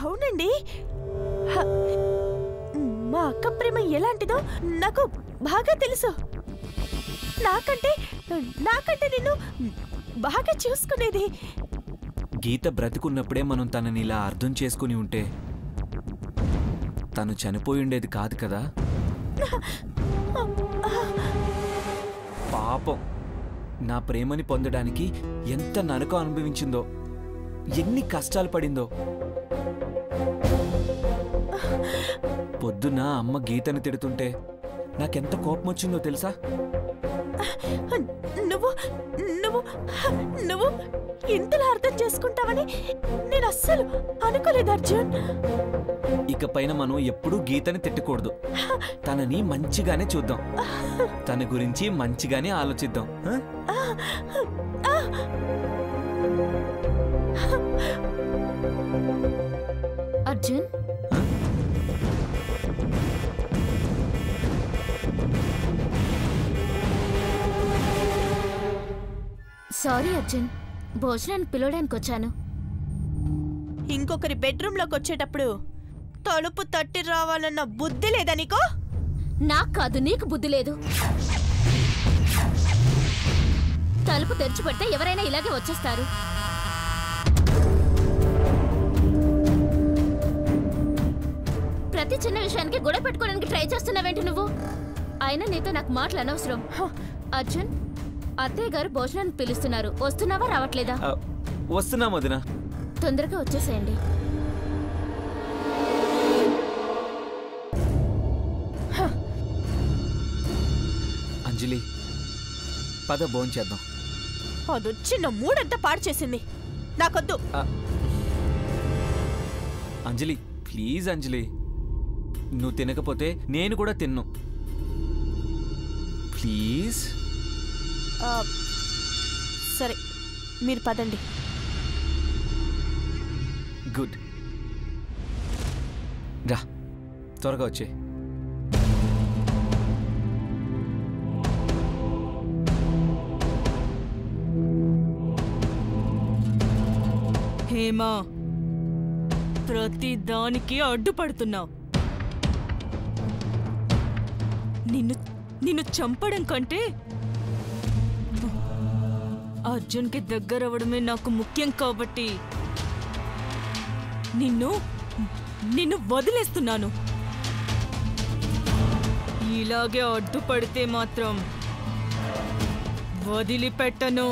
అవునండి, మా అక్క ప్రేమ ఎలాంటిదో నాకు బాగా తెలుసు. నాకంటే నిన్ను బాగా చూసుకునేది. గీత బ్రతికున్నప్పుడే మనం తనని ఇలా అర్థం చేసుకుని ఉంటే తను చనిపోయి ఉండేది కాదు కదా. పాపం, నా ప్రేమని పొందడానికి ఎంత నరకం అనుభవించిందో, ఎన్ని కష్టాలు పడిందో. పొద్దున్న అమ్మ గీతని తిడుతుంటే నాకెంత కోపం వచ్చిందో తెలుసా? నువ్వు నువ్వు నువ్వు ఇంతలా అర్థం చేసుకుంటావని నేను అస్సలు అనుకోలేదు అర్జున్. ఇకపైన మనం ఎప్పుడూ గీతని తిట్టకూడదు. తనని మంచిగానే చూద్దాం, తన గురించి మంచిగానే ఆలోచిద్దాం. అర్జున్, సారీ అర్జున్, భోజనాన్ని పిలవడానికి వచ్చాను. ఇంకొకరి బెడ్రూమ్లోకి వచ్చేటప్పుడు తలుపు తట్టి రావాలన్న బుద్ధి లేదా నీకు? నాకు కాదు, నీకు బుద్ధి లేదు. తలుపు తెరిచి పెడితే ఎవరైనా ఇలాగే వచ్చేస్తారు. ప్రతి చిన్న విషయానికి గొడవ పెట్టుకోవడానికి ట్రై చేస్తున్నావేంటి నువ్వు? అయినా నీతో నాకు మాటలు అనవసరం. అర్జున్, అత్తయ్య గారు భోజనానికి పిలుస్తున్నారు, వస్తున్నావా రావట్లేదా? వస్తున్నా వదినా. తొందరగా వచ్చేసేయండి. అంజలి, పద భోంచేద్దాం. అదొచ్చిన మూడంతా పాడు చేసింది, నాకొద్దు. అంజలి ప్లీజ్ అంజలి, నువ్వు తినకపోతే నేను కూడా తిన్ను. ప్లీజ్. సరే, మీరు పదండి. గుడ్, రా త్వరగా వచ్చే. హేమా, ప్రతి దానికి అడ్డుపడుతున్నావు. నిన్ను చంపడం కంటే అర్జున్కి దగ్గరవడమే నాకు ముఖ్యం కాబట్టి నిన్ను వదిలేస్తున్నాను. ఇలాగే అడ్డుపడితే మాత్రం వదిలిపెట్టను.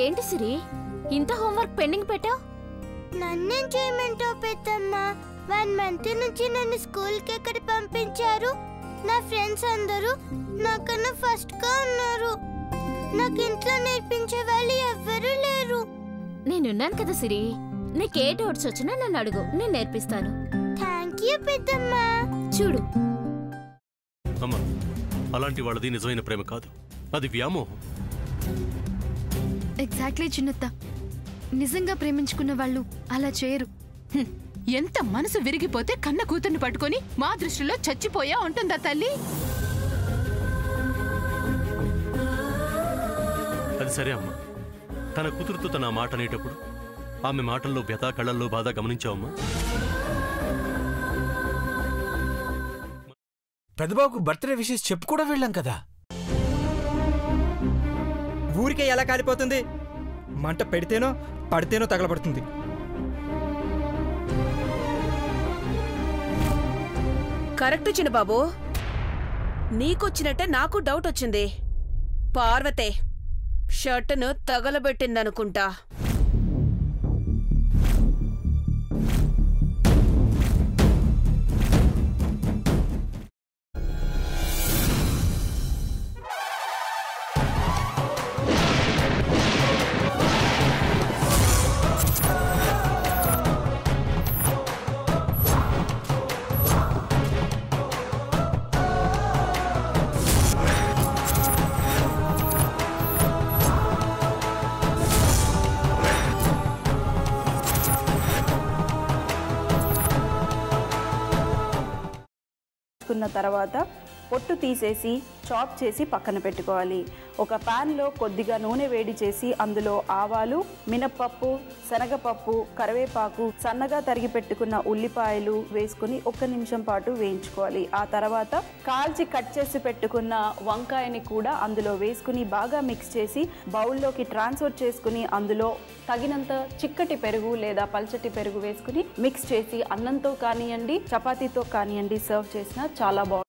ఏంటి సిరి, ఇంత హోంవర్క్ పెండింగ్ పెట్టావు? నన్నేం చేయమంటావు పెద్దమ్మా? 1 month నుంచి నన్ను స్కూల్కి ఎక్కడ పంపించారు. నా ఫ్రెండ్స్ అందరూ నాకన్నా ఫస్ట్గా ఉన్నారు. నాకు ఇంట్లో నేర్పించే వాళ్ళు ఎవ్వరూ లేరు. నేనున్నాను కదా సిరి, నీకే డౌట్స్ వచ్చినా నన్ను అడుగు, నేను నేర్పిస్తాను. థ్యాంక్ యూ పెద్దమ్మా. చూడు అమ్మా, అలాంటి వాళ్ళది నిజమైన ప్రేమ కాదు, అది వ్యామోహం. ఎగ్జాక్ట్లీ చిన్నత్త, నిజంగా ప్రేమించుకున్న వాళ్ళు అలా చేయరు. ఎంత మనసు విరిగిపోతే కన్న కూతుర్ని పట్టుకొని మా దృష్టిలో చచ్చిపోయా ఉంటుందా తల్లి? అది సరే అమ్మా, తన కూతురుతో తన మాట అనేటప్పుడు ఆమె మాటల్లో వ్యథ, కళ్ళల్లో బాధ గమనించావమ్మా? పెద్దబాబుకు బర్త్డే విషెస్ చెప్పు కూడా వెళ్ళాం కదా. ఊరికే ఎలా కాలిపోతుంది? మంట పెడితేనో పడితేనో తగలబడుతుంది. కరెక్ట్ చిన్నబాబు, నీకొచ్చినట్టే నాకు డౌట్ వచ్చింది. పార్వతే షర్టును తగలబెట్టిందనుకుంటా. కున్న తర్వాత పొట్టు తీసేసి చాప్ చేసి పక్కన పెట్టుకోవాలి. ఒక ప్యాన్లో కొద్దిగా నూనె వేడి చేసి అందులో ఆవాలు, మినప్పప్పు, శనగపప్పు, కరివేపాకు, సన్నగా తరిగి పెట్టుకున్న ఉల్లిపాయలు వేసుకుని 1 నిమిషం పాటు వేయించుకోవాలి. ఆ తర్వాత కాల్చి కట్ చేసి పెట్టుకున్న వంకాయని కూడా అందులో వేసుకుని బాగా మిక్స్ చేసి బౌల్లోకి ట్రాన్స్ఫర్ చేసుకుని అందులో తగినంత చిక్కటి పెరుగు లేదా పల్చటి పెరుగు వేసుకుని మిక్స్ చేసి అన్నంతో కానివ్వండి, చపాతీతో కానివ్వండి సర్వ్ చేసినా చాలా బాగుంటుంది.